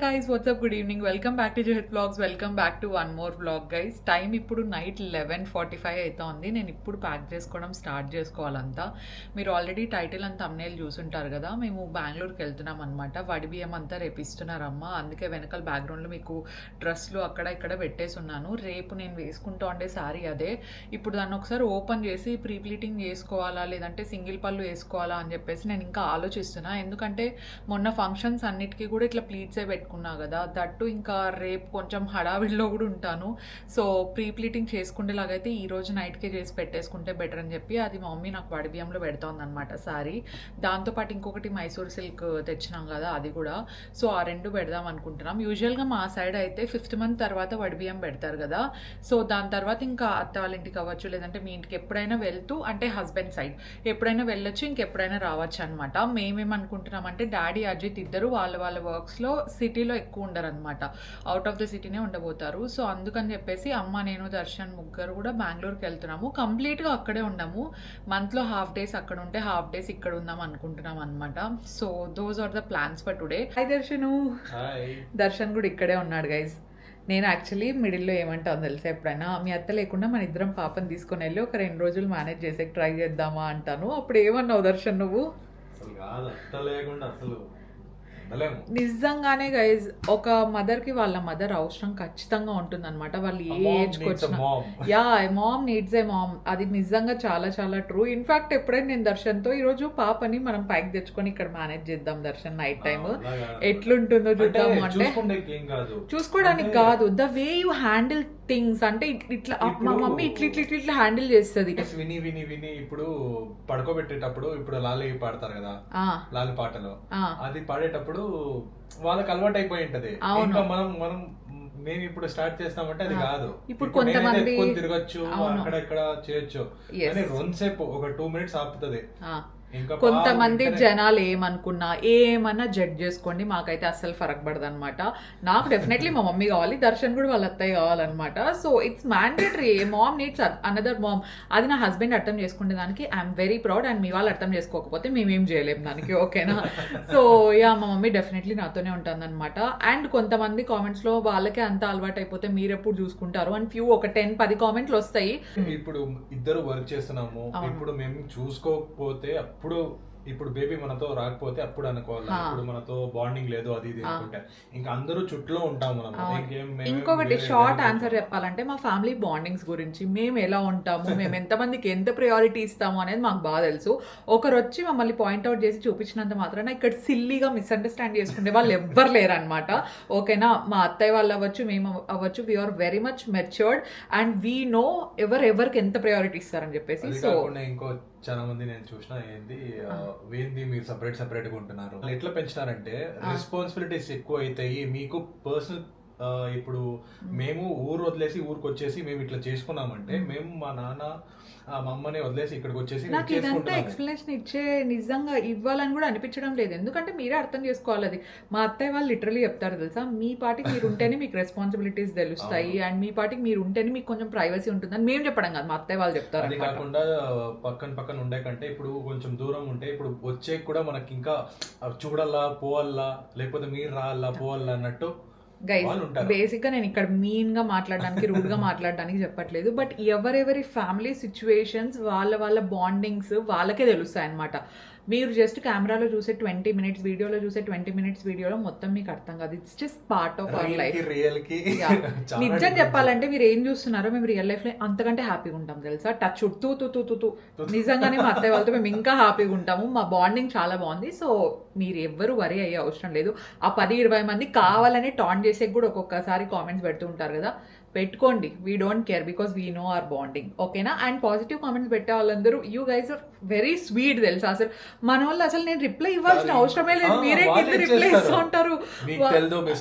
guys, what's up? Good evening. Welcome back to Juhit Vlogs. Welcome back to one more vlog guys. Time ఇప్పుడు night 11:45 అవుతోంది. నేను ఇప్పుడు pack చేసుకోవడం start చేసుకోవాలంతా. మీరు already title and thumbnail చూసుంటారు కదా. మేము బెంగళూరుకి వెళ్తున్నాం అనమాట. వడి బియ్యం అంతా రేపు ఇస్తున్నారమ్మ. అందుకే వెనకాల బ్యాక్గ్రౌండ్లో మీకు డ్రెస్లు అక్కడ ఇక్కడ పెట్టేసి ఉన్నాను. రేపు నేను వేసుకుంటూ ఉండే శారీ అదే. ఇప్పుడు దాన్ని ఒకసారి ఓపెన్ చేసి ప్రీ ప్లీటింగ్ చేసుకోవాలా లేదంటే సింగిల్ పళ్ళు వేసుకోవాలా అని చెప్పేసి నేను ఇంకా ఆలోచిస్తున్నా. ఎందుకంటే మొన్న ఫంక్షన్స్ అన్నిటికీ కూడా ఇట్లా ప్లీట్సే పెట్టుకున్నా కదా. దట్టు ఇంకా రేపు కొంచెం హడావిడిలో కూడా ఉంటాను. సో ప్రీ ప్లీటింగ్ చేసుకునేలాగైతే ఈ రోజు నైట్కే చేసి పెట్టేసుకుంటే బెటర్ అని చెప్పి అది మా మమ్మీ నాకు వడి బియ్యంలో పెడుతోంది అనమాట శారీ. దాంతోపాటు ఇంకొకటి మైసూర్ సిల్క్ తెచ్చినాం కదా అది కూడా. సో ఆ రెండు పెడదాం అనుకుంటున్నాం. యూజువల్గా మా సైడ్ అయితే 5th month తర్వాత వడి బియ్యం పెడతారు కదా. సో దాని తర్వాత ఇంకా అత్త వాళ్ళ ఇంటికి అవ్వచ్చు లేదంటే మీ ఇంటికి ఎప్పుడైనా వెళ్తూ అంటే హస్బెండ్ సైడ్ ఎప్పుడైనా వెళ్ళొచ్చు ఇంకెప్పుడైనా రావచ్చు అనమాట. మేమేమనుకుంటున్నాం అంటే డాడీ అజిత్ ఇద్దరు వాళ్ళ వర్క్స్లో సిటీలో ఎక్కువ ఉండరు అనమాట. అవుట్ ఆఫ్ ద సిటీనే ఉండబోతారు. సో అందుకని చెప్పేసి అమ్మ నేను దర్శన్ ముగ్గురు కూడా బెంగళూరుకి వెళ్తున్నాము. కంప్లీట్గా అక్కడే ఉండము. మంత్లో హాఫ్ డేస్ అక్కడ ఉంటే హాఫ్ డేస్ ఇక్కడ ఉందాం అనుకుంటున్నాం అనమాట. So those are the plans for today. Hi Darshan. Darshan కూడా ఇక్కడే ఉన్నాడు గైజ్. నేను యాక్చువల్లీ మిడిల్లో ఏమంటాను తెలుసా, ఎప్పుడైనా మీ అత్త లేకుండా మన ఇద్దరం పాపని తీసుకొని వెళ్ళి ఒక 2 రోజులు మేనేజ్ చేసే ట్రై చేద్దామా అంటాను. అప్పుడు ఏమన్నావు దర్శన్ నువ్వు? నిజంగానే గైజ్ ఒక మదర్కి వాళ్ళ మదర్ అవసరం ఖచ్చితంగా ఉంటుంది అనమాట. వాళ్ళు ఏ ఏజ్కి వచ్చినా మామ్ నీడ్స్ ఏ మామ్. అది నిజంగా చాలా చాలా ట్రూ. ఇన్ఫాక్ట్ ఎప్పుడైనా నేను దర్శన్తో ఈరోజు పాపని మనం పైకి తెచ్చుకొని ఇక్కడ మేనేజ్ చేద్దాం దర్శన్ నైట్ టైం ఎట్లుంటుందో చూద్దాము అంటే చూసుకోవడానికి కాదు, the way you handle things అంటే ఇట్లా మా మమ్మీ ఇట్లా హ్యాండిల్ చేస్తుంది. విని విని విని ఇప్పుడు పడుకోబెట్టేటప్పుడు ఇప్పుడు లాలి పాడతారు కదా, లాలి పాటలు అది పాడేటప్పుడు వాళ్ళకి అలవాటు అయిపోయి ఉంటది. ఇంకా మనం మేము ఇప్పుడు స్టార్ట్ చేస్తామంటే అది కాదు. ఇప్పుడు కొంతమంది తిరగచ్చు అక్కడ ఇక్కడ చేయొచ్చు అని 2 సేపు ఒక 2 minutes ఆపుతుంది. కొంతమంది జనాలు ఏమనుకున్నా ఏమన్నా జడ్జ్ చేసుకోండి, మాకైతే అస్సలు ఫరక్ పడదు అనమాట. నాకు డెఫినెట్లీ మా మమ్మీ కావాలి, దర్శన్ కూడా వాళ్ళ అత్తయ్య కావాలన్నమాట. So it's mandatory. Mom needs another mom. అది నా హస్బెండ్ అర్థం చేసుకునే దానికి ఐఎమ్ వెరీ ప్రౌడ్. అండ్ మీ వాళ్ళు అర్థం చేసుకోకపోతే మేమేం చేయలేము దానికి, ఓకేనా? సో యా మా మమ్మీ డెఫినెట్లీ నాతోనే ఉంటుంది అనమాట. అండ్ కొంతమంది కామెంట్స్ లో వాళ్ళకే అంత అలవాటు అయిపోతే మీరెప్పుడు చూసుకుంటారు అని ఒక 10-10 కామెంట్లు వస్తాయి. ఇప్పుడు ఇద్దరు వర్క్ చేస్తున్నాము, ఇప్పుడు మేము చూసుకోకపోతే ఇప్పుడు బేబీ మనతో రాకపోతే అప్పుడు అనుకోవాలి ఇప్పుడు మనతో బాండింగ్ లేదు అది ఇది అనుకుంటే ఇంకా అందరూ చుట్టూ ఉంటాం మనం. ఇంకొకటి షార్ట్ ఆన్సర్ చెప్పాలంటే మా ఫ్యామిలీ బాండింగ్స్ గురించి మేము ఎలా ఉంటాము, మేము ఎంతమందికి ఎంత ప్రయారిటీ ఇస్తాము అనేది మాకు బాగా తెలుసు. ఒకరు వచ్చి మమ్మల్ని పాయింట్అవుట్ చేసి చూపించినంత మాత్రాన ఇక్కడ సిల్లీగా మిస్అండర్స్టాండ్ చేసుకునే వాళ్ళు ఎవ్వరు లేరు అనమాట, ఓకేనా? మా అత్తయ్య వాళ్ళు అవ్వచ్చు మేము అవ్వచ్చు, we are very much matured and we know ఎవరికి ఎంత ప్రయారిటీ ఇస్తారని చెప్పేసి. సో ఇంకో చాలా మంది నేను చూసిన ఏంది మీరు సపరేట్ గా ఉంటున్నారు, ఎట్లా పెంచినారంటే రెస్పాన్సిబిలిటీస్ ఎక్కువ అవుతాయి మీకు పర్సనల్. ఇప్పుడు మేము ఊరు వదిలేసి ఊరికి వచ్చేసి మేము ఇట్లా చేసుకున్నామంటే మేము మా నాన్న మా అమ్మని వదిలేసి ఇక్కడికి వచ్చేసి నాకు ఇదంతా ఎక్స్ప్లెనేషన్ ఇచ్చే నిజంగా ఇవ్వాలని కూడా అనిపించడం లేదు. ఎందుకంటే మీరే అర్థం చేసుకోవాలి. అది మా అత్తయ్య వాళ్ళు లిటరలీ చెప్తారు తెలుసా, మీ పాటికి మీరు ఉంటేనే మీకు రెస్పాన్సిబిలిటీస్ తెలుస్తాయి అండ్ మీ పాటికి మీరు ఉంటేనే మీకు కొంచెం ప్రైవసీ ఉంటుందని మేము చెప్పడం కాదు, మా అత్తయ్య వాళ్ళు చెప్తారు. అది కాకుండా పక్కన ఉండే కంటే ఇప్పుడు కొంచెం దూరం ఉంటే ఇప్పుడు వచ్చే కూడా మనకి ఇంకా చూడాలా పోవాలా లేకపోతే మీరు రావాలా పోవాలా అన్నట్టు. గైస్ బేసిక్గా నేను ఇక్కడ మీన్ గా మాట్లాడడానికి రూడ్ గా మాట్లాడడానికి చెప్పట్లేదు, బట్ ఎవరెవరి ఫ్యామిలీ సిచ్యువేషన్స్ వాళ్ళ బాండింగ్స్ వాళ్ళకే తెలుస్తాయి అనమాట. మీరు జస్ట్ కెమెరాలో చూసే 20 minutes వీడియోలో చూసే 20 minutes వీడియోలో మొత్తం మీకు అర్థం కాదు. It's just part of our life. నిజం చెప్పాలంటే మీరు ఏం చూస్తున్నారో మేము రియల్ లైఫ్ లో అంతకంటే హ్యాపీగా ఉంటాం తెలుసా. టచ్ తూ నిజంగానే మా అత్తయ్య వాళ్ళతో మేము ఇంకా హ్యాపీగా ఉంటాము. మా బాండింగ్ చాలా బాగుంది. సో మీరు ఎవ్వరు వరి అయ్యే అవసరం లేదు. ఆ 10-20 మంది కావాలని టాన్ చేసే కూడా ఒక్కొక్కసారి కామెంట్స్ పెడుతూ ఉంటారు కదా, పెట్టుకోండి. We don't care because we know our bonding, ఓకేనా? అండ్ పాజిటివ్ కామెంట్స్ పెట్టే వాళ్ళందరూ you guys are very sweet తెలుసా. అసలు మన వాళ్ళు అసలు నేను రిప్లై ఇవ్వాల్సిన అవసరమే లేదు, మీరే రిప్లై ఇస్తూ ఉంటారు.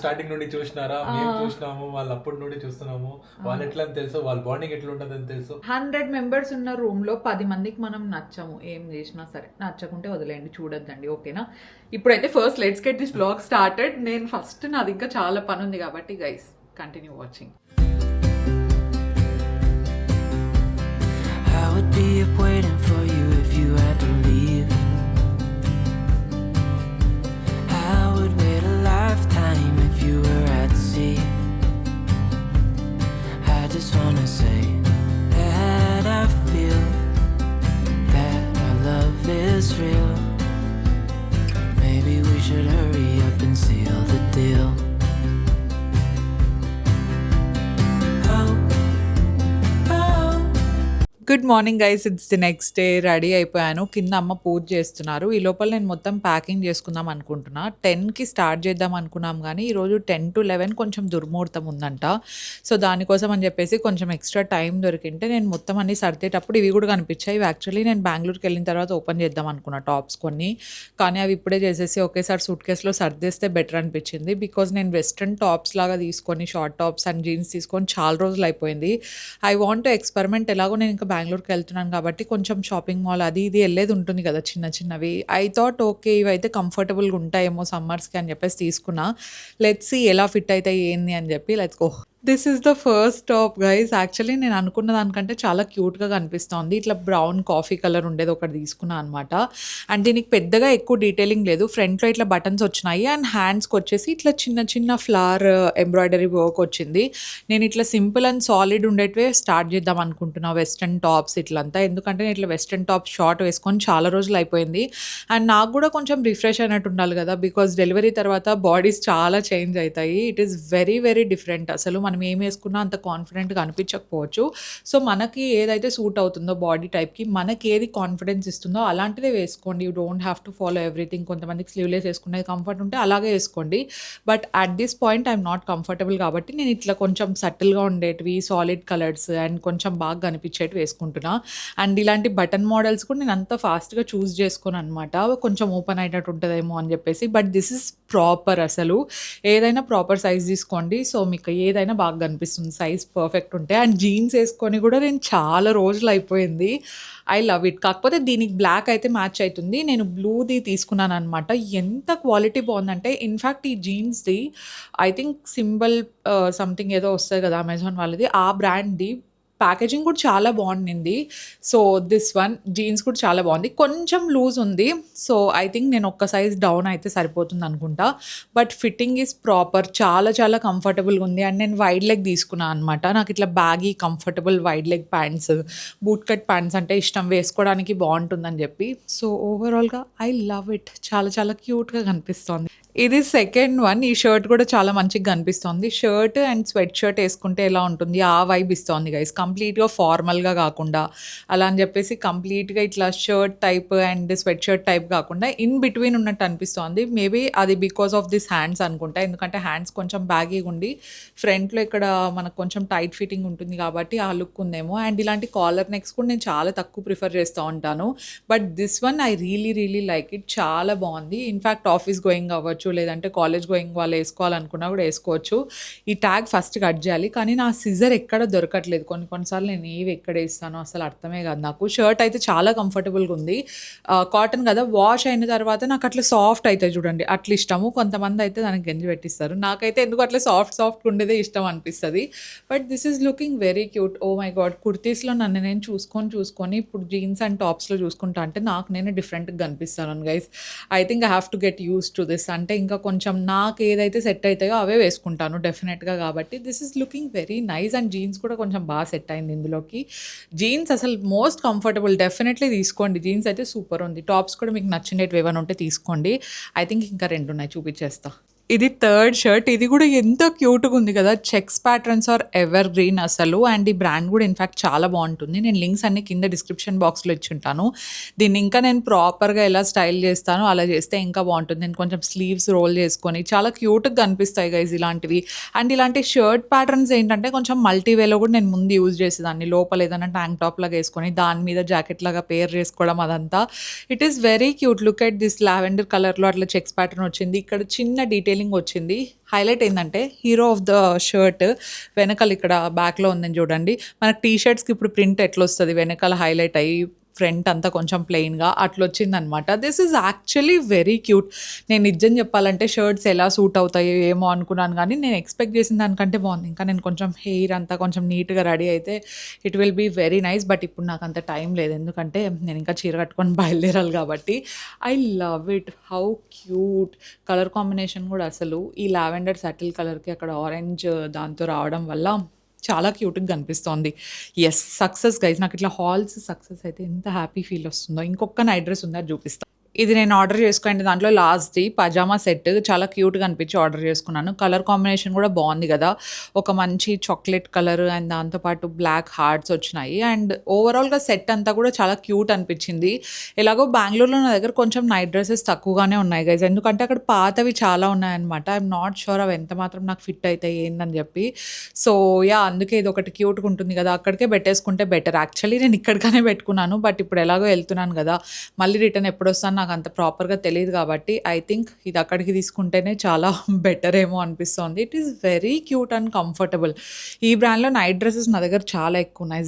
స్టార్టింగ్ నుండి చూసినారా, మేము చూసినాము, వాళ్ళు అప్పటి నుండి చూస్తున్నాము, వాళ్ళు ఎట్లా తెలుసు, వాళ్ళ బాండింగ్ ఎట్లా ఉంటుందని తెలుసు. 100 members ఉన్న రూమ్ లో 10 మందికి మనం నచ్చము. ఏం చేసినా సరే నచ్చకుంటే వదిలేయండి, చూడొద్దండి, ఓకేనా? ఇప్పుడైతే first let's get this blog started. నేను ఫస్ట్ నాది ఇంకా చాలా పని ఉంది కాబట్టి guys continue watching. I would be up waiting for you if you had to leave. I would wait a lifetime if you good morning guys, it's the next day. Ready అయిపోయాను. కింద అమ్మ పూజ చేస్తున్నారు. ఈ లోపల నేను మొత్తం ప్యాకింగ్ చేసుకుందాం అనుకుంటున్నా. 10కి స్టార్ట్ చేద్దాం అనుకున్నాం కానీ ఈరోజు 10 to 11 కొంచెం దుర్ముహూర్తం ఉందంట. సో దానికోసం అని చెప్పేసి కొంచెం ఎక్స్ట్రా టైం దొరికింటే నేను మొత్తం అన్ని సర్దేటప్పుడు ఇవి కూడా కనిపించాయి. ఇవి యాక్చువల్లీ నేను బెంగళూరుకి వెళ్ళిన తర్వాత ఓపెన్ చేద్దాం అనుకున్నా టాప్స్ కొన్ని, కానీ అవి ఇప్పుడే చేసేసి ఒకేసారి సూట్ కేసులో సర్దేస్తే బెటర్ అనిపించింది. బికాజ్ నేను వెస్ట్రన్ టాప్స్ లాగా తీసుకొని షార్ట్ టాప్స్ అండ్ జీన్స్ తీసుకొని చాలా రోజులు అయిపోయింది. I want to experiment. ఎలాగో నేను ఇంకా బెంగళూరుకి వెళ్తున్నాను కాబట్టి కొంచెం షాపింగ్ మాల్ అది ఇది వెళ్ళేది ఉంటుంది కదా చిన్న చిన్నవి. ఐ థాట్ ఓకే ఇవైతే కంఫర్టబుల్గా ఉంటాయేమో సమ్మర్స్కి అని చెప్పేసి తీసుకున్నా. లెట్స్ సీ ఎలా ఫిట్ అవుతాయి ఏంది అని చెప్పి. Let's go. This is the first top guys. Actually నేను అనుకున్న దానికంటే చాలా క్యూట్గా కనిపిస్తోంది. ఇట్లా బ్రౌన్ కాఫీ కలర్ ఉండేది ఒకటి తీసుకున్నాను అనమాట. అండ్ దీనికి పెద్దగా ఎక్కువ డీటెయిలింగ్ లేదు. ఫ్రంట్లో ఇట్లా బటన్స్ వచ్చినాయి అండ్ హ్యాండ్స్కి వచ్చేసి ఇట్లా చిన్న చిన్న ఫ్లవర్ ఎంబ్రాయిడరీ వర్క్ వచ్చింది. నేను ఇట్లా సింపుల్ అండ్ సాలిడ్ ఉండేటివే స్టార్ట్ చేద్దాం అనుకుంటున్నా వెస్ట్రన్ టాప్స్ ఇట్లంతా. ఎందుకంటే నేను ఇట్లా వెస్ట్రన్ టాప్ షార్ట్ వేసుకొని చాలా రోజులు అయిపోయింది. అండ్ నాకు కూడా కొంచెం రిఫ్రెష్ అయినట్టు ఉండాలి కదా, బికాజ్ డెలివరీ తర్వాత బాడీస్ చాలా చేంజ్ అవుతాయి. It is very very different. అసలు మనం ఏం వేసుకున్నా అంత కాన్ఫిడెంట్గా అనిపించకపోవచ్చు. సో మనకి ఏదైతే సూట్ అవుతుందో బాడీ టైప్కి, మనకి ఏది కాన్ఫిడెన్స్ ఇస్తుందో అలాంటిదే వేసుకోండి. You don't have to follow everything. కొంతమందికి స్లీవ్లెస్ వేసుకునేది కంఫర్ట్ ఉంటే అలాగే వేసుకోండి. But at this point I'm not comfortable కాబట్టి నేను ఇట్లా కొంచెం సటిల్గా ఉండేటివి సాలిడ్ కలర్స్ అండ్ కొంచెం బాగా కనిపించేటివి వేసుకుంటున్నా. అండ్ ఇలాంటి బటన్ మోడల్స్ కూడా నేను అంత ఫాస్ట్గా చూస్ చేసుకోను అనమాట. కొంచెం ఓపెన్ అయినట్టు ఉంటుందేమో అని చెప్పేసి. But this is proper. అసలు ఏదైనా ప్రాపర్ సైజ్ తీసుకోండి. సో మీకు ఏదైనా బాగా కనిపిస్తుంది సైజ్ పర్ఫెక్ట్ ఉంటే. అండ్ జీన్స్ వేసుకొని కూడా నేను చాలా రోజులు అయిపోయింది. I love it. కాకపోతే దీనికి బ్లాక్ అయితే మ్యాచ్ అవుతుంది. నేను బ్లూది తీసుకున్నాను అనమాట. ఎంత క్వాలిటీ బాగుందంటే, ఇన్ఫ్యాక్ట్ ఈ జీన్స్ది ఐ థింక్ సింబల్ సంథింగ్ ఏదో వస్తుంది కదా అమెజాన్ వాళ్ళది, ఆ బ్రాండ్ది ప్యాకేజింగ్ కూడా చాలా బాగుండింది. సో దిస్ వన్ జీన్స్ కూడా చాలా బాగుంది. కొంచెం లూజ్ ఉంది. సో ఐ థింక్ నేను ఒక్క సైజ్ డౌన్ అయితే సరిపోతుంది అనుకుంటా. But fitting is proper. చాలా చాలా కంఫర్టబుల్గా ఉంది. అండ్ నేను వైడ్ లెగ్ తీసుకున్నాను అనమాట. నాకు ఇట్లా baggy comfortable wide leg pants, boot cut pants అంటే ఇష్టం, వేసుకోవడానికి బాగుంటుందని చెప్పి. సో ఓవరాల్గా ఐ లవ్ ఇట్. చాలా చాలా క్యూట్గా కనిపిస్తుంది. ఇది సెకండ్ వన్. ఈ షర్ట్ కూడా చాలా మంచిగా కనిపిస్తుంది. షర్ట్ అండ్ స్వెట్ షర్ట్ వేసుకుంటే ఎలా ఉంటుంది ఆ వైబ్ ఇస్తుంది గైస్. కంప్లీట్గా ఫార్మల్గా కాకుండా అలా అని చెప్పేసి కంప్లీట్గా ఇట్లా shirt type and sweat shirt type కాకుండా ఇన్ బిట్వీన్ ఉన్నట్టు అనిపిస్తుంది. మేబీ అది బికాస్ ఆఫ్ దిస్ హ్యాండ్స్ అనుకుంటా. ఎందుకంటే హ్యాండ్స్ కొంచెం బ్యాగీగా ఉండి ఫ్రంట్లో ఇక్కడ మనకు కొంచెం టైట్ ఫిట్టింగ్ ఉంటుంది కాబట్టి ఆ లుక్ ఉందేమో. అండ్ ఇలాంటి కాలర్ నెక్స్ కూడా నేను చాలా తక్కువ ప్రిఫర్ చేస్తూ ఉంటాను. But this one I really like it. చాలా బాగుంది. ఇన్ఫ్యాక్ట్ ఆఫీస్ గోయింగ్ అవ్వచ్చు, లేదంటే కాలేజ్ గోయింగ్ వాళ్ళు వేసుకోవాలనుకున్నా కూడా వేసుకోవచ్చు. ఈ ట్యాగ్ ఫస్ట్ కట్ చేయాలి, కానీ నా సిజర్ ఎక్కడ దొరకట్లేదు. కొన్నిసార్లు నేను ఏవి ఎక్కడ వేస్తానో అసలు అర్థమే కాదు నాకు. షర్ట్ అయితే చాలా కంఫర్టబుల్గా ఉంది. కాటన్ కదా, వాష్ అయిన తర్వాత నాకు అట్లా సాఫ్ట్ అవుతాయి చూడండి, అట్లా ఇష్టము. కొంతమంది అయితే దానికి గంజి పెట్టిస్తారు. నాకైతే ఎందుకు అట్లా సాఫ్ట్ ఉండేదే ఇష్టం అనిపిస్తుంది. But this is looking very cute. Oh my god. కుర్తీస్లో నన్ను నేను చూసుకొని ఇప్పుడు జీన్స్ అండ్ టాప్స్లో చూసుకుంటా అంటే నాకు నేను డిఫరెంట్గా కనిపిస్తాను guys. I think I have to get used to this. అంటే ఇంకా కొంచెం నాకు ఏదైతే సెట్ అవుతాయో అవే వేసుకుంటాను డెఫినెట్గా. కాబట్టి this is looking very nice. And jeans కూడా కొంచెం బాగా సెట్ అయింది ఇందులోకి. జీన్స్ అసలు మోస్ట్ కంఫర్టబుల్. డెఫినెట్లీ తీసుకోండి. జీన్స్ అయితే సూపర్ ఉంది. టాప్స్ కూడా మీకు నచ్చినట్టు ఏమైనా ఉంటే తీసుకోండి. ఐ థింక్ ఇంకా 2 ఉన్నాయి, చూపించేస్తా. ఇది థర్డ్ షర్ట్. ఇది కూడా ఎంత క్యూట్గా ఉంది కదా. Checks patterns are evergreen అసలు. అండ్ ఈ బ్రాండ్ కూడా ఇన్ఫ్యాక్ట్ చాలా బాగుంటుంది. నేను లింక్స్ అన్ని కింద డిస్క్రిప్షన్ బాక్స్లో ఇచ్చుంటాను. దీన్ని ఇంకా నేను ప్రాపర్గా ఎలా స్టైల్ చేస్తానో అలా చేస్తే ఇంకా బాగుంటుంది. నేను కొంచెం స్లీవ్స్ రోల్ చేసుకొని చాలా క్యూట్గా కనిపిస్తాయి గైజ్ ఇలాంటివి. అండ్ ఇలాంటి షర్ట్ ప్యాటర్న్స్ ఏంటంటే కొంచెం మల్టీవేలో కూడా నేను ముందు యూజ్ చేసేదాన్ని. లోపల ఏదైనా ట్యాంక్ టాప్ లాగా వేసుకొని దాని మీద జాకెట్ లాగా పేర్ చేసుకోవడం అదంతా. It is very cute. Look at this lavender కలర్లో అట్లా చెక్స్ ప్యాటర్న్ వచ్చింది. ఇక్కడ చిన్న డీటెయిలింగ్ వచ్చింది. హైలైట్ ఏంటంటే హీరో ఆఫ్ ద షర్ట్ వెనకాల ఇక్కడ బ్యాక్లో ఉందని చూడండి. మనకు టీ షర్ట్స్కి ఇప్పుడు ప్రింట్ ఎట్లా వస్తుంది, వెనకాల హైలైట్ అయ్యి ఫ్రంట్ అంతా కొంచెం ప్లెయిన్గా అట్లా వచ్చిందనమాట. This is actually very cute. నేను నిజం చెప్పాలంటే షర్ట్స్ ఎలా సూట్ అవుతాయో ఏమో అనుకున్నాను, కానీ నేను ఎక్స్పెక్ట్ చేసిన దానికంటే బాగుంది. ఇంకా నేను కొంచెం హెయిర్ అంతా కొంచెం నీట్గా రెడీ అయితే it will be very nice. But ఇప్పుడు నాకు అంత టైం లేదు, ఎందుకంటే నేను ఇంకా చీర కట్టుకొని బయలుదేరాలి కాబట్టి. I love it. How cute. Colour combination కూడా అసలు ఈ లావెండర్ సటిల్ కలర్కి అక్కడ ఆరెంజ్ దాంతో రావడం వల్ల చాలా క్యూట్గా కనిపిస్తోంది. Yes, success guys. నాకు ఇట్లా హాల్స్ సక్సెస్ అయితే ఎంత హ్యాపీ ఫీల్ వస్తుందో. ఇంకొక నైట్ డ్రెస్ ఉంది, అది చూపిస్తాను. ఇది నేను ఆర్డర్ చేసుకోండి దాంట్లో లాస్ట్ది పజామా సెట్ చాలా క్యూట్గా అనిపించి ఆర్డర్ చేసుకున్నాను. కలర్ కాంబినేషన్ కూడా బాగుంది కదా, ఒక మంచి చాక్లెట్ కలర్ అండ్ దాంతోపాటు బ్లాక్ హార్ట్స్ వచ్చినాయి. అండ్ ఓవరాల్గా సెట్ అంతా కూడా చాలా క్యూట్ అనిపించింది. ఎలాగో బెంగళూరులో నా దగ్గర కొంచెం నైట్ డ్రెస్సెస్ తక్కువగానే ఉన్నాయి గైస్, ఎందుకంటే అక్కడ పాతవి చాలా ఉన్నాయన్నమాట. ఐఎమ్ నాట్ షూర్ అవి ఎంత మాత్రం నాకు ఫిట్ అవుతాయి ఏందని చెప్పి. సో యా, అందుకే ఇది ఒకటి క్యూట్గా ఉంటుంది కదా, అక్కడికే పెట్టేసుకుంటే బెటర్. యాక్చువల్లీ నేను ఇక్కడికనే పెట్టుకున్నాను, బట్ ఇప్పుడు ఎలాగో వెళ్తున్నాను కదా, మళ్ళీ రిటర్న్ ఎప్పుడు వస్తాను నాకు అంత ప్రాపర్గా తెలియదు కాబట్టి ఐ థింక్ ఇది అక్కడికి తీసుకుంటేనే చాలా బెటర్ ఏమో అనిపిస్తుంది. It is very cute and comfortable. ఈ బ్రాండ్లో నైట్ డ్రెస్సెస్ నా దగ్గర చాలా ఎక్కువ ఉన్నాయి.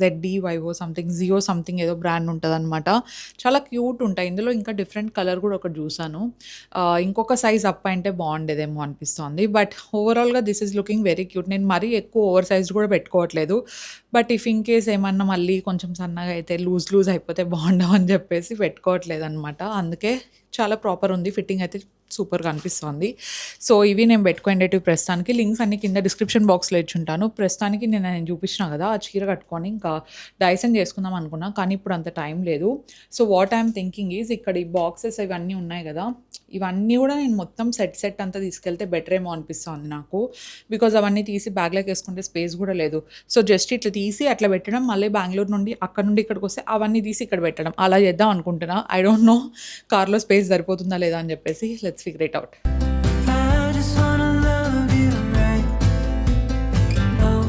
ZDYO సంథింగ్ ఏదో బ్రాండ్ ఉంటుంది అనమాట. చాలా క్యూట్ ఉంటాయి. ఇందులో ఇంకా డిఫరెంట్ కలర్ కూడా ఒకటి చూసాను. ఇంకొక సైజ్ అప్ అంటే బాగుండేదేమో అనిపిస్తుంది. బట్ ఓవరాల్గా this is looking very cute. నేను మరీ ఎక్కువ ఓవర్ సైజ్ కూడా పెట్టుకోవట్లేదు, బట్ ఇఫ్ ఇన్ కేస్ ఏమన్నా మళ్ళీ కొంచెం సన్నగా అయితే లూజ్ అయిపోతే బాగుండవని చెప్పేసి పెట్టుకోవట్లేదు అనమాట. అందుకే చాలా ప్రాపర్ ఉంది, ఫిట్టింగ్ అయితే సూపర్గా అనిపిస్తుంది. సో ఇవి నేను పెట్టుకునేటివి ప్రస్తుతానికి. లింక్స్ అన్ని కింద డిస్క్రిప్షన్ బాక్స్లో ఇచ్చుంటాను. ప్రస్తుతానికి నేను చూపించిన కదా ఆ చీర కట్టుకొని ఇంకా డైసన్ చేసుకుందాం అనుకున్నా, కానీ ఇప్పుడు అంత టైం లేదు. So what I'm thinking is ఇక్కడ ఈ బాక్సెస్ ఇవన్నీ ఉన్నాయి కదా, ఇవన్నీ కూడా నేను మొత్తం సెట్ అంతా తీసుకెళ్తే బెటర్ ఏమో అనిపిస్తుంది నాకు. బికాజ్ అవన్నీ తీసి బ్యాగ్లోకి వేసుకుంటే స్పేస్ కూడా లేదు. సో జస్ట్ ఇట్లా తీసి అట్లా పెట్టడం, మళ్ళీ బెంగళూరు నుండి అక్కడ నుండి ఇక్కడికి వస్తే అవన్నీ తీసి ఇక్కడ పెట్టడం, అలా చేద్దాం అనుకుంటున్నా. ఐ డోంట్ నో కార్లో స్పేస్ సరిపోతుందా లేదా అని చెప్పేసి. Let's figure it out. I just wanna love you right. Oh,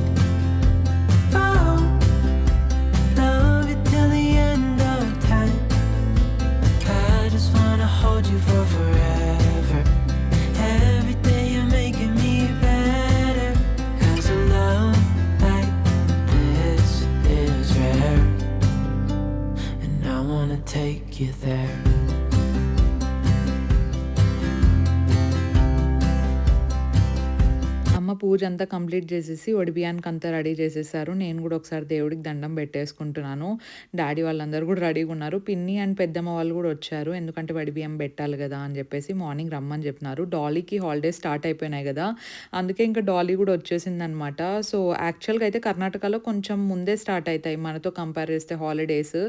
oh, love you till the end of time. I just wanna hold you for forever. Every day you're making me better. 'Cause a love like this is rare, and I wanna take you there. అమ్మ పూజ అంతా complete చేసేసి ఒడిబియానికి అంతా ready చేసేసారు. నేను కూడా ఒకసారి దేవుడికి దండం పెట్టేసుకుంటున్నాను. డాడీ వాళ్ళందరూ కూడా రెడీగా ఉన్నారు. పిన్ని అండ్ పెద్దమ్మ వాళ్ళు కూడా వచ్చారు, ఎందుకంటే వడిబియ్యం పెట్టాలి కదా అని చెప్పేసి మార్నింగ్ రమ్మని చెప్పినారు. డాలీకి హాలిడేస్ స్టార్ట్ అయిపోయినాయి కదా, అందుకే ఇంకా డాలీ కూడా వచ్చేసింది అనమాట. సో యాక్చువల్గా అయితే కర్ణాటకలో కొంచెం ముందే స్టార్ట్ అవుతాయి మనతో కంపేర్ చేస్తే హాలిడేస్.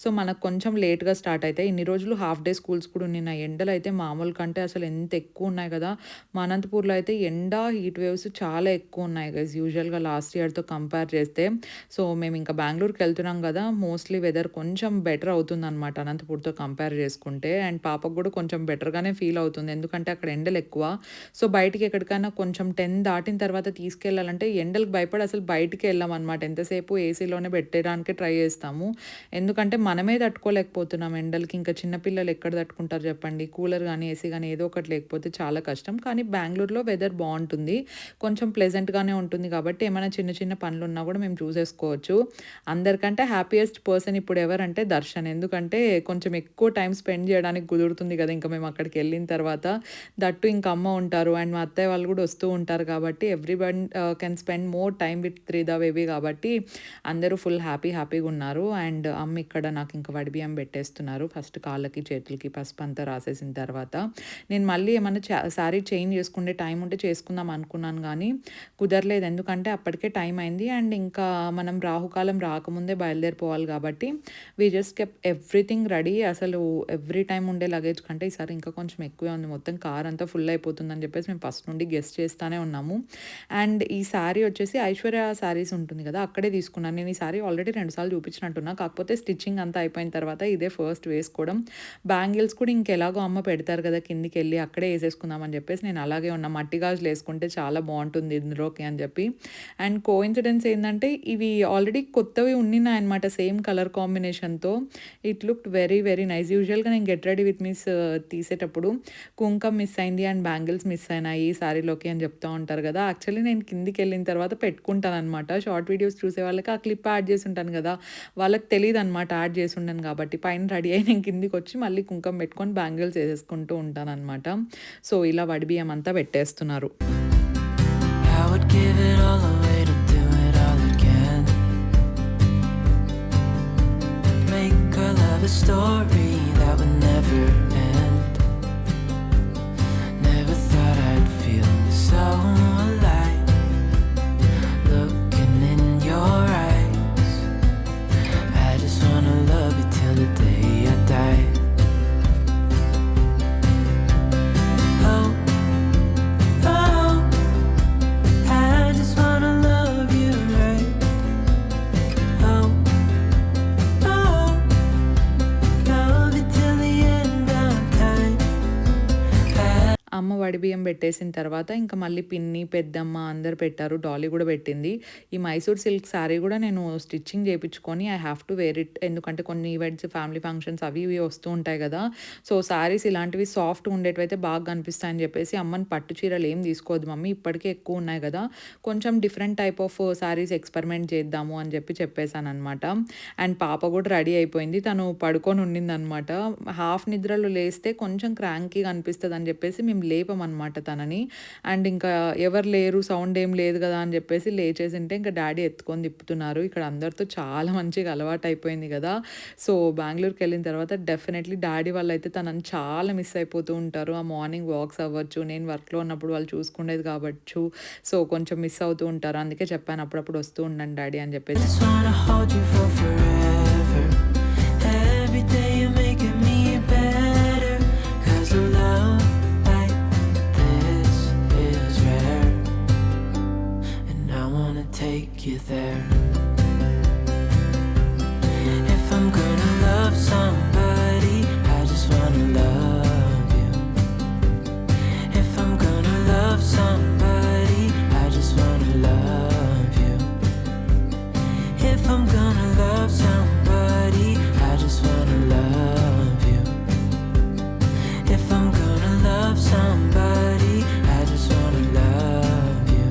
సో మనకు కొంచెం లేట్గా స్టార్ట్ అవుతాయి. ఇన్ని రోజులు హాఫ్ డే స్కూల్స్ కూడా ఉన్నాయి. ఎండలు అయితే మామూలు కంటే అసలు ఎంత ఎక్కువ ఉన్నాయి కదా. మా అనంతపూర్లో అయితే ఎండ హీట్ వేవ్స్ చాలా ఎక్కువ ఉన్నాయి గైస్, యూజువల్గా లాస్ట్ ఇయర్తో కంపేర్ చేస్తే. సో మేము ఇంకా బెంగళూరుకి వెళ్తున్నాం కదా, మోస్ట్లీ వెదర్ కొంచెం బెటర్ అవుతుంది అనమాట అనంతపూర్తో కంపేర్ చేసుకుంటే. అండ్ పాపకు కూడా కొంచెం బెటర్గానే ఫీల్ అవుతుంది, ఎందుకంటే అక్కడ ఎండలు ఎక్కువ. సో బయటికి ఎక్కడికైనా కొంచెం 10 దాటిన తర్వాత తీసుకెళ్ళాలంటే ఎండలకు భయపడి అసలు బయటికి వెళ్ళామన్నమాట. ఎంతసేపు ఏసీలోనే పెట్టడానికి ట్రై చేస్తాము, ఎందుకంటే మనమే తట్టుకోలేకపోతున్నాం ఎండలకి. ఇంకా చిన్నపిల్లలు ఎక్కడ తట్టుకుంటారు చెప్పండి. కూలర్ కానీ ఏసీ కానీ ఏదో ఒకటి లేకపోతే చాలా కష్టం. కానీ బెంగళూరులో వెదర్ బాగుంటుంది, కొంచెం ప్లెజెంట్గానే ఉంటుంది కాబట్టి ఏమైనా చిన్న చిన్న పనులు ఉన్నా కూడా మేము చూసేసుకోవచ్చు. అందరికంటే హ్యాపీయెస్ట్ పర్సన్ ఇప్పుడు ఎవరంటే దర్శన్, ఎందుకంటే కొంచెం ఎక్కువ టైం స్పెండ్ చేయడానికి కుదురుతుంది కదా ఇంకా మేము అక్కడికి వెళ్ళిన తర్వాత. దట్టు ఇంకా అమ్మ ఉంటారు అండ్ మా అత్తయ్య వాళ్ళు కూడా వస్తూ ఉంటారు కాబట్టి everyone can spend more time with Tridha baby కాబట్టి అందరూ ఫుల్ హ్యాపీగా ఉన్నారు. అండ్ అమ్మ ఇక్కడ నాకు ఇంకా వడిబియ్యం పెట్టేస్తున్నారు. ఫస్ట్ కాళ్ళకి చేతులకి పసుపు అంతా రాసేసిన తర్వాత నేను మళ్ళీ ఏమన్నా శారీ చేంజ్ చేసుకుంటే టైం ఉంటే చేసుకుందాం అనుకున్నాను, కానీ కుదరలేదు, ఎందుకంటే అప్పటికే టైం అయింది. అండ్ ఇంకా మనం రాహుకాలం రాకముందే బయలుదేరిపోవాలి కాబట్టి వీ జస్ట్ కెప్ ఎవ్రీథింగ్ రెడీ. అసలు ఎవ్రీ టైం ఉండే లగేజ్ కంటే ఈసారి ఇంకా కొంచెం ఎక్కువే ఉంది, మొత్తం కార్ అంతా ఫుల్ అయిపోతుందని చెప్పేసి మేము ఫస్ట్ నుండి గెస్ట్ చేస్తూనే ఉన్నాము. అండ్ ఈ శారీ వచ్చేసి ఐశ్వర్య శారీస్ ఉంటుంది కదా, అక్కడే తీసుకున్నాను. నేను ఈ శారీ ఆల్రెడీ 2 సార్లు చూపించినట్టున్నా, కాకపోతే స్టిచ్చింగ్ అంతా అయిపోయిన తర్వాత ఇదే ఫస్ట్ వేసుకోవడం. బ్యాంగిల్స్ కూడా ఇంకెలాగో అమ్మ పెడతారు కదా కిందికి వెళ్ళి, అక్కడే వేసేసుకుందామని చెప్పేసి నేను అలాగే ఉన్నా. మట్టి గాజులు వేసుకుంటే చాలా బాగుంటుంది ఇందులోకి అని చెప్పి. అండ్ కోఇన్సిడెన్స్ ఏంటంటే ఇవి ఆల్రెడీ కొత్తవి ఉన్నాయి అనమాట, సేమ్ కలర్ కాంబినేషన్తో. It looked very nice. యూజువల్గా నేను గెట్ రెడీ విత్ మిస్ తీసేటప్పుడు కుంకం మిస్ అయింది అండ్ బ్యాంగిల్స్ మిస్ అయినాయి ఈ శారీలోకి అని చెప్తూ ఉంటారు కదా. యాక్చువల్లీ నేను కిందికి వెళ్ళిన తర్వాత పెట్టుకుంటాను అనమాట. షార్ట్ వీడియోస్ చూసే వాళ్ళకి ఆ క్లిప్ యాడ్ చేసి ఉంటాను కదా, వాళ్ళకి తెలియదు అనమాట యాడ్ చేసి ఉంటాను కాబట్టి. పైన రెడీ అయ్యి నేను కిందికి వచ్చి మళ్ళీ కుంకం పెట్టుకొని బ్యాంగిల్స్ వేసేసుకుంటూ ఉంటాను అనమాట. సో ఇలా వడిబియ్యం అంతా పెట్టేస్తున్నారు. I would give it all away to do it all again. Make our love a story that would never end. Never thought I'd feel so alive, looking in your eyes. I just wanna love you till the day I die. బియ్యం పెట్టేసిన తర్వాత ఇంకా మళ్ళీ పిన్ని పెద్దమ్మ అందరు పెట్టారు, Dolly కూడా పెట్టింది. ఈ మైసూర్ సిల్క్ శారీ కూడా నేను స్టిచ్చింగ్ చేయించుకొని I have to wear it, ఎందుకంటే కొన్ని ఈవెంట్స్ ఫ్యామిలీ ఫంక్షన్స్ అవి ఇవి వస్తూ ఉంటాయి కదా. సో శారీస్ ఇలాంటివి సాఫ్ట్ ఉండేటివి అయితే బాగా కనిపిస్తాయని చెప్పేసి అమ్మని పట్టు చీరలు ఏం తీసుకోవద్దు మమ్మీ, ఇప్పటికే ఎక్కువ ఉన్నాయి కదా, కొంచెం different type of saris experiment చేద్దాము అని చెప్పేసాను అనమాట. అండ్ పాప కూడా రెడీ అయిపోయింది, తను పడుకొని ఉండింది అనమాట. హాఫ్ నిద్రలో లేస్తే కొంచెం క్రాంకీగా అనిపిస్తుంది అని చెప్పేసి మేము లేపమన్నమాట తనని. అండ్ ఇంకా ఎవరు లేరు, సౌండ్ ఏం లేదు కదా అని చెప్పేసి లేచేసింటే ఇంకా డాడీ ఎత్తుకొని తిప్పుతున్నారు. ఇక్కడ అందరితో చాలా మంచిగా అలవాటు అయిపోయింది కదా. సో బెంగళూరుకి వెళ్ళిన తర్వాత డెఫినెట్లీ డాడీ వాళ్ళు అయితే తనని చాలా మిస్ అయిపోతూ ఉంటారు. ఆ మార్నింగ్ వాక్స్ అవ్వచ్చు, నేను వర్క్లో ఉన్నప్పుడు వాళ్ళు చూసుకునేది కావచ్చు, సో కొంచెం మిస్ అవుతూ ఉంటారు. అందుకే చెప్పాను అప్పుడప్పుడు వస్తూ ఉండండి డాడీ అని I చెప్పేసి. just wanna hold you for forever. Every day you're making me better. 'Cause a love like this is rare. And I wanna take you there. If I'm gonna love somebody, I just wanna love you. If I'm gonna love somebody, I just wanna love you. If I'm gonna love somebody, I just wanna love you. If I'm gonna love somebody, I just wanna love you.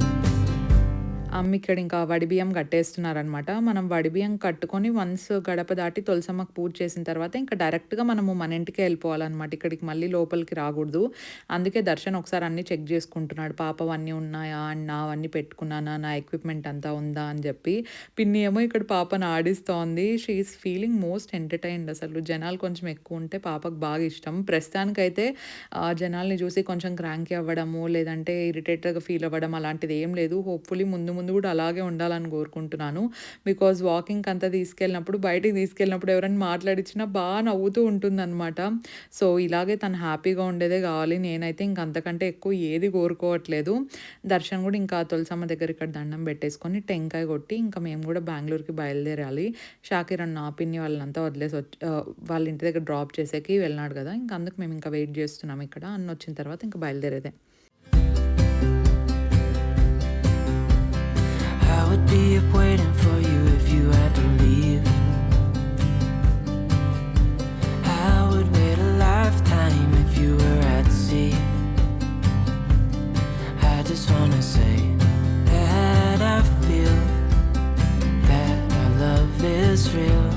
అమ్మ ఇక్కడ ఇంకా వడిబియ్యం కట్టేస్తున్నారనమాట. మనం వడిబియ్యం కట్టుకొని once గడప దాటి తులసమ్మకు పూజ చేసిన తర్వాత ఇంకా డైరెక్ట్గా మనము మన ఇంటికే వెళ్ళిపోవాలన్నమాట. ఇక్కడికి మళ్ళీ లోపలికి రాకూడదు. అందుకే దర్శన్ ఒకసారి అన్నీ చెక్ చేసుకుంటున్నాడు, పాపవన్నీ ఉన్నాయా అండ్ నావన్నీ పెట్టుకున్నానా, నా ఎక్విప్మెంట్ అంతా ఉందా అని చెప్పి. పిన్ని ఏమో ఇక్కడ పాపను ఆడిస్తోంది. She is feeling most entertained. అసలు జనాలు కొంచెం ఎక్కువ ఉంటే పాపకు బాగా ఇష్టం. ప్రస్తుతానికైతే జనాల్ని చూసి కొంచెం క్రాంకీ అవ్వడము లేదంటే ఇరిటేటెడ్గా ఫీల్ అవ్వడం అలాంటిది ఏం లేదు. హోప్ఫుల్లీ ముందు ముందు కూడా అలాగే ఉండాలని కోరుకుంటున్నాను. బికాజ్ వాకింగ్కి అంతా తీసుకెళ్ళినప్పుడు, బయటికి తీసుకెళ్ళినప్పుడు ఎవరైనా మాట్లాడించినా బాగా నవ్వుతూ ఉంటుందన్నమాట. సో ఇలాగే తను హ్యాపీగా ఉండేదే కావాలి. నేనైతే ఇంక అంతకంటే ఎక్కువ ఏది కోరుకోవట్లేదు. దర్శన్ కూడా ఇంకా తులసమ్మ దగ్గర ఇక్కడ దండం పెట్టేసుకొని టెంకాయ కొట్టి ఇంకా మేము కూడా బెంగళూరుకి బయలుదేరాలి. షాకిర్ అన్న పిన్ని వాళ్ళంతా వదిలేసి వాళ్ళ ఇంటి దగ్గర డ్రాప్ చేసేకి వెళ్ళినాడు కదా, ఇంకా అందుకు మేము ఇంకా వెయిట్ చేస్తున్నాం ఇక్కడ. అన్న వచ్చిన తర్వాత ఇంకా బయలుదేరేదే. I would be up waiting for you if you had to leave. I would wait a lifetime if you were at sea. I just wanna say that I feel that our love is real.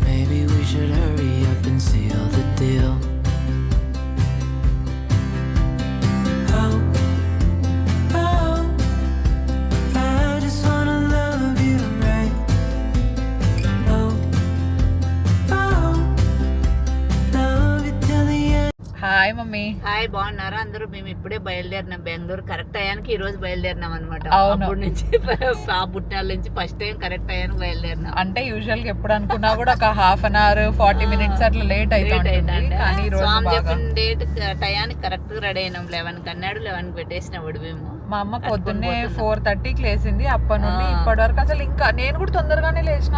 Maybe we should hurry up and seal the deal. Oh, oh, I just wanna love you right. Oh, oh, love you till the end. Hi mummy. Hi, బాగున్నారా అందరూ? మేము ఇప్పుడే బయలుదేరినాం Bengaluru. Correct టయానికి ఈ రోజు బయలుదేరినాం అనమాట. అవును. అప్పటి నుంచి ఆ పుట్టినాల నుంచి ఫస్ట్ టైం కరెక్ట్ టయానికి బయలుదేరినాం. అంటే యూజువల్ గా ఎప్పుడు అనుకున్నా కూడా ఒక హాఫ్ అన్ అవర్ 40 minutes అట్లా లేట్ అవుతుంది. కానీ ఈ రోజు స్వామి బాగా చెప్పిన డేట్ టయానికి కరెక్ట్ గా రెడీ అయినాం. 11 అన్నాడు, 11 పెట్టేసిన మేము. మా అమ్మ పొద్దున్నే 4:30కి లేసింది. అప్పటి నుండి ఇప్పటి వరకు అసలు ఇంకా నేను కూడా తొందరగానే లేచిన,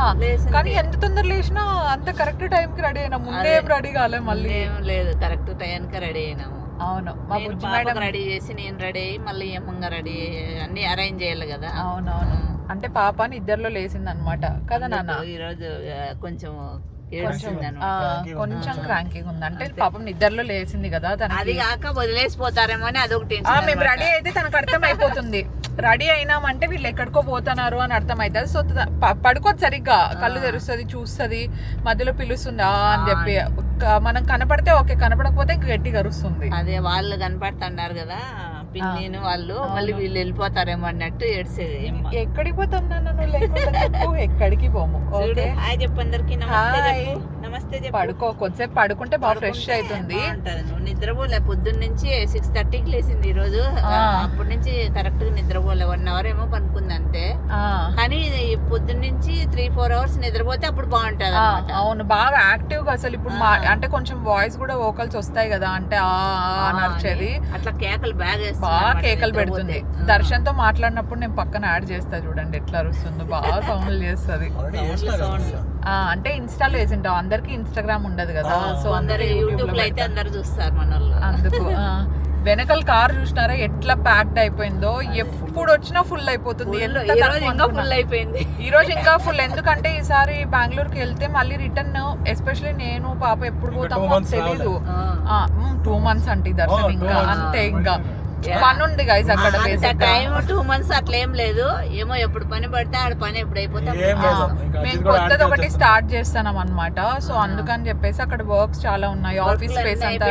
కానీ ఎంత తొందర లేచినా అంత కరెక్ట్ టైం కి రెడీ అయినా. ముందే ఏం రెడీ కాలే, మళ్ళీ ఏం లేదు, కరెక్ట్ టయానికి రెడీ అయినాము. అవును, మా బుజ్జి పాపకు మేడం రెడీ చేసి నేను రెడీ అయ్యి మళ్ళీ ఏమంగా రెడీ అన్ని అరేంజ్ చేయాలి కదా. అవునవును, అంటే పాప నిద్రలో లేసింది అనమాట కదా నాన్న. ఈ రోజు కొంచెం కొంచెం కొంచెం క్రాంకీగా ఉంది. అంటే పాపం నిద్రలో లేసింది కదా అది తనకి. కాక వదిలేసిపోతారేమో అని అదొకటి. మేము రెడీ అయితే తనకు అర్థం అయిపోతుంది. రెడీ అయినామంటే వీళ్ళు ఎక్కడికో పోతున్నారు అని అర్థం అవుతుంది. సో పడుకోదు సరిగ్గా, కళ్ళు తెరుస్తుంది, చూస్తుంది, మధ్యలో పిలుస్తుందా అని చెప్పి. మనం కనపడితే ఓకే, కనపడకపోతే ఇంక గట్టి కరుస్తుంది. అదే వాళ్ళు కనపడుతున్నారు కదా పిన్ని వాళ్ళు, మళ్ళీ వీళ్ళు వెళ్ళిపోతారేమో అన్నట్టు ఏడ్చేది. ఎక్కడికి పోతాం నాన్న, నువ్వు లేకుండా చెప్పు. ఎక్కడికి పోము. ఓకే, హాయ్ చెప్పు అందరికి. నమస్తే చెప్పు. పడుకో, కొద్దిసేపు పడుకుంటే బాగా ఫ్రెష్ అవుతుంది. నువ్వు నిద్రపోలే పొద్దున్న నుంచి 6:30కి లేసింది ఈ రోజు. అప్పటి నుంచి కరెక్ట్ గా నిద్రపోలే, 1 hour ఏమో పనుకుంది అంతే. కానీ పొద్దున్న నుంచి 3-4 hours నిద్రపోతే అప్పుడు బాగుంటది. అవును, బాగా యాక్టివ్ గా. అసలు ఇప్పుడు అంటే కొంచెం వాయిస్ కూడా వోకల్స్ వస్తాయి కదా, అంటే నడిచేది అట్లా కేకలు బాగా కేకలు పెడుతుంది. దర్శన్ తో మాట్లాడినప్పుడు నేను పక్కన యాడ్ చేస్తా చూడండి ఎట్లా అరుస్తుందో, బాగా సౌండ్లు చేస్తుంది. అంటే ఇన్స్టాలో వేసింటాం, అందరికి ఇన్స్టాగ్రామ్ ఉండదు కదా. సో అందరు యూట్యూబ్ లో అయితే అందరు చూస్తారు మన వాళ్ళు. అందుకు వెనకాల కార్ చూసినారా ఎట్లా ప్యాక్డ్ అయిపోయిందో, ఎప్పుడు వచ్చినా ఫుల్ అయిపోతుంది. ఈ రోజు ఇంకా ఫుల్ అయిపోయింది. ఈ రోజు ఇంకా ఫుల్, ఎందుకంటే ఈసారి బెంగళూరుకి వెళ్తే మళ్ళీ రిటర్న్, ఎస్పెషల్లీ నేను పాప ఎప్పుడు పోతామో తెలీదు. 2 months అంటే దర్శనం, ఇంకా అంతే. ఇంకా పని ఉంది గైస్ అక్కడ. టైం 2 months అట్లా ఏం లేదు, ఏమో ఎప్పుడు పని పడితే ఆడ పని ఎప్పుడైపోతే మేము కొత్తది ఒకటి స్టార్ట్ చేస్తున్నాం అన్నమాట. సో అందుకని చెప్పేసి అక్కడ వర్క్స్ చాలా ఉన్నాయి. ఆఫీస్ స్పేస్ అంతా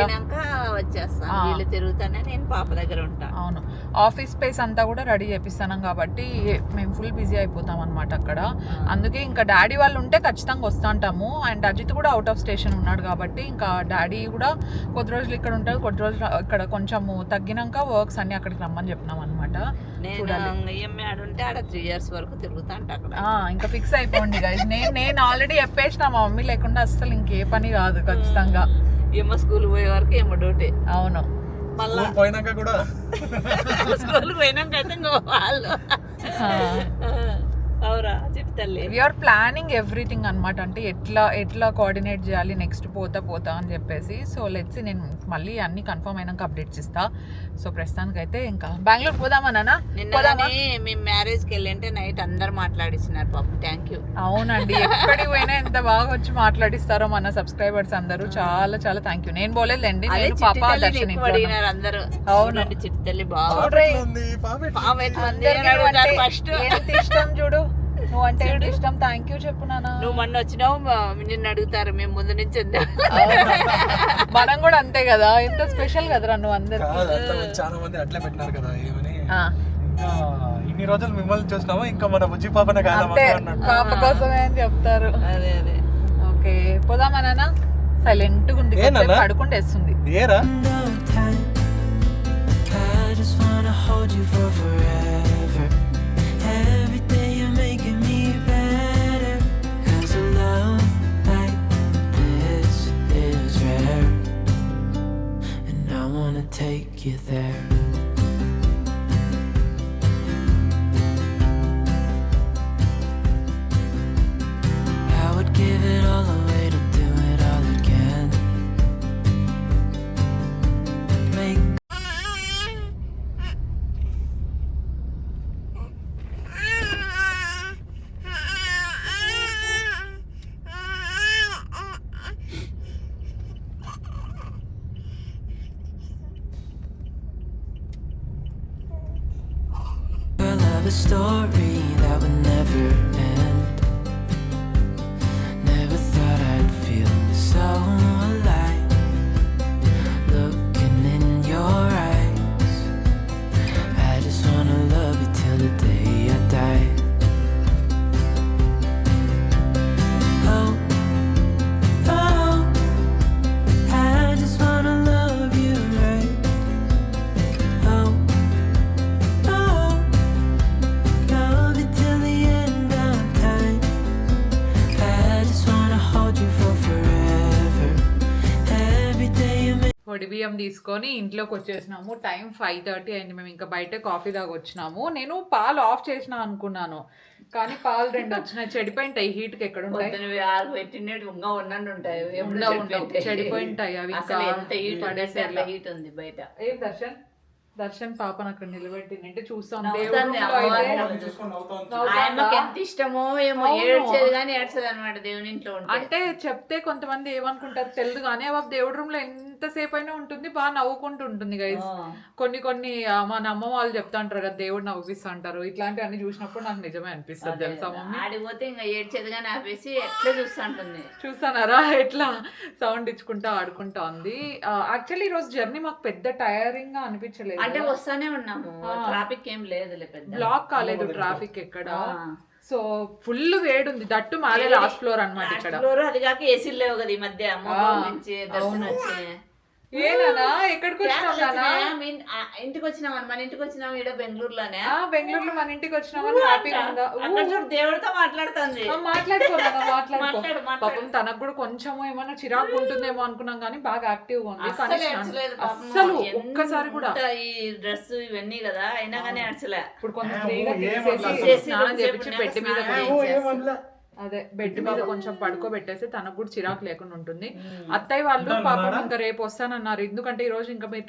వచ్చేస్తాను, వీళ్ళు తిరుగుతానే నేను పాప దగ్గర ఉంటా. అవును, ఆఫీస్ స్పేస్ అంతా కూడా రెడీ చేపిస్తున్నాం కాబట్టి మేము ఫుల్ బిజీ అయిపోతాం అనమాట అక్కడ. అందుకే ఇంకా డాడీ వాళ్ళు ఉంటే ఖచ్చితంగా వస్తుంటాము. అండ్ అజిత్ కూడా అవుట్ ఆఫ్ స్టేషన్ ఉన్నాడు కాబట్టి ఇంకా డాడీ కూడా కొద్ది రోజులు ఇక్కడ ఉంటారు, కొద్ది రోజులు ఇక్కడ కొంచెము తగ్గినాక వర్క్స్ అన్ని అక్కడికి రమ్మని చెప్పినాం అనమాట. ఉంటే ఆడ 3 years వరకు తిరుగుతా అంట అక్కడ. ఇంకా ఫిక్స్ అయిపోండి గైస్. నేను ఆల్రెడీ చెప్పేసిన, మా మమ్మీ లేకుండా అస్సలు ఇంకే పని కాదు ఖచ్చితంగా. ఏమో స్కూల్ పోయే వరకు ఏమో డ్యూటీ. అవును, మళ్ళీ పోయినాక కూడా స్కూల్ పోయినాక అయితే వాళ్ళు అవురా చిట్టి తల్లి. వీఆర్ ప్లానింగ్ ఎవ్రీథింగ్ అనమాట. అంటే ఎట్లా కోఆర్డినేట్ చేయాలి నెక్స్ట్ పోతా అని చెప్పేసి. సో లెట్స్, నేను మళ్ళీ అన్ని కన్ఫర్మ్ అయినాక అప్డేట్స్ ఇస్తా. సో ప్రస్తుతానికి అయితే ఇంకా బెంగళూరు పోదామన్నా. మేము మ్యారేజ్ కి వెళ్ళంటే నైట్ అందరు మాట్లాడిస్తున్నారు పాపం. Thank you. అవునండి, ఎక్కడికి పోయినా ఎంత బాగా వచ్చి మాట్లాడిస్తారో మన సబ్స్క్రైబర్స్ అందరూ. చాలా చాలా థ్యాంక్ యూ. నేను పోలేదండి, నేను పాప దర్శన్ అందరూ. అవునండి, చిట్టి తల్లి బాగా ఫస్ట్ ఇష్టం చూడు. నువ్వు అంటే ఇష్టం. థ్యాంక్ యూ చెప్పు నాన్న. నువ్వు మొన్న వచ్చినావు, నిన్ను అడుగుతారు, మేము ముందు నుంచి మనం కూడా అంతే కదా, ఎంత స్పెషల్ కదరా నువ్వు అందరు. చాలా మంది అట్లా పెట్టినారు కదా ఏమని. ఇంకా ఇన్ని రోజులు మిమ్మల్ని చూసినామా, ఇంకా మన బుజ్జి పాపనే అంతే, పాప కోసమే అని చెప్తారు. అదే అదే. ఓకే పోదామన్నా. సైలెంట్ గా ఉంది, పడుకుంటే వేస్తుంది. ఏరా I just wanna hold you for forever. Every day you're making me better. 'Cause a love like this is rare. And I wanna take you there. I would give it all away to do it all again. Make a story that would never end. Never thought I'd feel so alive, looking in your eyes. I just wanna love you till the day I die. Oh, oh, I just wanna love you right. Oh, oh, love you till the end of time. I just wanna hold you for forever. Every day you make పొడి బియ్యం తీసుకొని ఇంట్లోకి వచ్చేసినాము. Time 5:30 అయింది. మేము ఇంకా బయట coffee దాకా వచ్చినాము. నేను పాలు ఆఫ్ చేసిన అనుకున్నాను, కానీ పాలు 2 వచ్చినాయి. చెడిపోయింటాయి, హీట్ కి ఎక్కడ ఉంటాయి, ఇంకా ఉన్నట్టు ఉంటాయి, చెడిపోయింటాయి అవి. హీట్ ఉంది బయట. ఏం దర్శన్ పాపను అక్కడ నిలబెట్టి అంటే చూస్తాం. ఆయనకి ఎంత ఇష్టమో ఏమో, ఏడ్చేది కానీ ఏడ్చేది అనమాట దేవుని ఇంట్లో. అంటే చెప్తే కొంతమంది ఏమనుకుంటారు తెలియదు కానీ దేవుడి రూమ్ లో ఎంతసేపు అయినా ఉంటుంది, బాగా నవ్వుకుంటూ ఉంటుంది గైస్. కొన్ని మన అమ్మ వాళ్ళు చెప్తా అంటారు కదా, దేవుడు నవ్విస్తా అంటారు. ఇట్లాంటివన్నీ చూసినప్పుడు నాకు నిజమే అనిపిస్తుంది తెలుసా మమ్మీ. ఆడిపోతే ఇంకా ఏడ్చేది కానీ ఆపేసి ఎట్లా చూస్తా ఉంటుంది. చూస్తానారా ఎట్లా సౌండ్ ఇచ్చుకుంటా ఆడుకుంటా ఉంది. యాక్చువల్లీ ఈ రోజు జర్నీ మాకు పెద్ద టైరింగ్ గా అనిపించలేదు. అంటే వస్తానే ఉన్నాము, ట్రాఫిక్ ఏం లేదు, బ్లాక్ కాలేదు ట్రాఫిక్ ఎక్కడ. సో ఫుల్ వేడి ఉంది, దట్టు మాలే లాస్ట్ ఫ్లోర్ అన్నమాట. ఇక్కడ అది కాక ఏసీలు లేవు కదా ఈ మధ్య. నుంచి దర్శనం వచ్చి ఏనా ఎక్కడికి వచ్చినాం? ఇంటికి వచ్చినాం, మన ఇంటికి వచ్చినాం ఇక్కడ బెంగళూరులోనే. బెంగళూరులో మన ఇంటికి వచ్చినామని హ్యాపీగా ఉందా? దేవుడితో మాట్లాడుతుంది. మాట్లాడుకోరా పాపం తనకు కూడా కొంచెం ఏమన్నా చిరాకు ఉంటుందేమో అనుకున్నాం, కానీ బాగా యాక్టివ్ గా ఉంది. అసలు ఒక్కసారి కూడా ఈ డ్రెస్ ఇవన్నీ కదా అయినా కానీ అడచలే. ఇప్పుడు కొంచెం స్నానం చేపించి పెట్టి మీద అదే బెడ్ మీద కొంచెం పడుకోబెట్టేసి తనకు కూడా చిరాకు లేకుండా ఉంటుంది. అత్తయ్య వాళ్ళు పాపం ఇంకా రేపు వస్తానన్నారు, ఎందుకంటే ఈ రోజు ఇంకా మీరు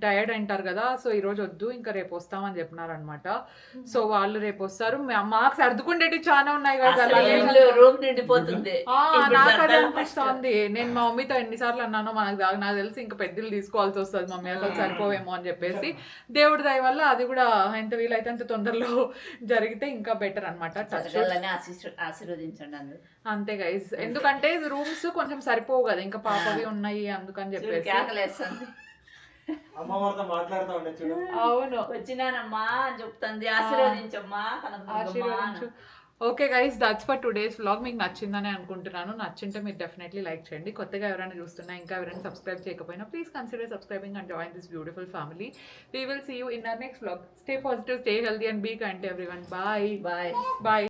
టైర్డ్ అంటారు కదా, సో ఈ రోజు వద్దు ఇంకా రేపు వస్తామని చెప్పినారు అనమాట. సో వాళ్ళు రేపు వస్తారు. మాకు సర్దుకుండేటి చాలా ఉన్నాయి కదా, రూమ్ నిండిపోతుంది. నాకు అదే అనిపిస్తుంది. నేను మా మమ్మీతో ఎన్నిసార్లు అన్నానో నాకు తెలిసి ఇంకా పెద్దలు తీసుకోవాల్సి వస్తుంది మమ్మీ, అసలు సరిపోవేమో అని చెప్పేసి. దేవుడి దయ వల్ల అది కూడా ఎంత వీలైతే అంత తొందరలో జరిగితే ఇంకా బెటర్ అనమాట. ఆశీర్వదించండి. అంతే గైస్, ఎందుకంటే రూమ్స్ కొంచెం సరిపోవు కదా, ఇంకా పాపవి ఉన్నాయి అందుకని చెప్పేసి. అమ్మవారితో మాట్లాడుతూ ఉండే చూడు. అవును, వచ్చినానమ్మా అని చెప్తుంది, ఆశీర్వదించమ్మా. ఆశీర్వదించు. Okay guys, that's for today's vlog. మీకు నచ్చిందని అనుకుంటున్నాను. నచ్చింటే మీరు డెఫినెట్లీ లైక్ చేయండి. కొత్తగా ఎవరైనా చూస్తున్నా, ఇంకా ఎవరైనా సబ్స్క్రైబ్ చేయకపోయినా please consider subscribing and join this beautiful family. We will see you in our next vlog. Stay positive, stay healthy and be kind to everyone. Bye. Bye. Bye.